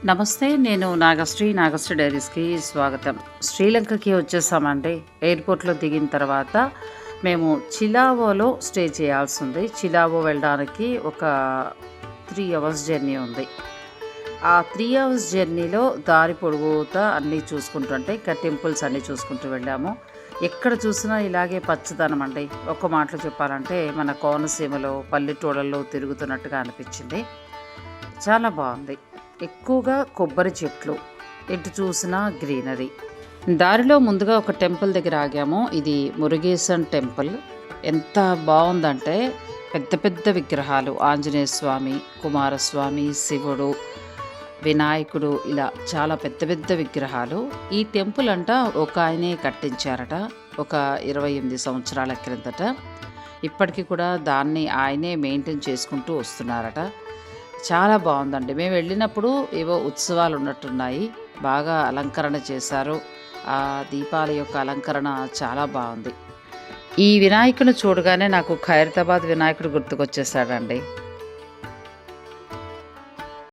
నమస్తే. నేను నాగశ్రీ డైరీస్కి స్వాగతం. శ్రీలంకకి వచ్చేసామండి. ఎయిర్పోర్ట్లో దిగిన తర్వాత మేము చిలావోలో స్టే చేయాల్సి ఉంది. చిలావో వెళ్ళడానికి ఒక 3 అవర్స్ జర్నీ ఉంది. ఆ 3 అవర్స్ జర్నీలో దారి పొడుగుతా అన్నీ చూసుకుంటుంటే ఇంకా టెంపుల్స్ అన్నీ చూసుకుంటూ వెళ్ళాము. ఎక్కడ చూసినా ఇలాగే పచ్చదనం అండి. ఒక్క మాటలో చెప్పాలంటే మన కోనసీమలో పల్లెటూళ్ళల్లో తిరుగుతున్నట్టుగా అనిపించింది. చాలా బాగుంది. ఎక్కువగా కొబ్బరి చెట్లు, ఎటు చూసినా గ్రీనరీ. దారిలో ముందుగా ఒక టెంపుల్ దగ్గర ఆగాము. ఇది మురుగేసన్ టెంపుల్. ఎంత బాగుందంటే పెద్ద పెద్ద విగ్రహాలు, ఆంజనేయ స్వామి, కుమారస్వామి, శివుడు, వినాయకుడు, ఇలా చాలా పెద్ద పెద్ద విగ్రహాలు. ఈ టెంపుల్ అంట ఒక ఆయనే కట్టించారట ఒక 28 సంవత్సరాల క్రిందట. ఇప్పటికీ కూడా దాన్ని ఆయనే మెయింటైన్ చేసుకుంటూ వస్తున్నారట. చాలా బాగుందండి. మేము వెళ్ళినప్పుడు ఏవో ఉత్సవాలు ఉన్నట్టున్నాయి. బాగా అలంకరణ చేశారు. ఆ దీపాల యొక్క అలంకరణ చాలా బాగుంది. ఈ వినాయకుని చూడగానే నాకు ఖైరతాబాద్ వినాయకుడు గుర్తుకొచ్చేసాడండి.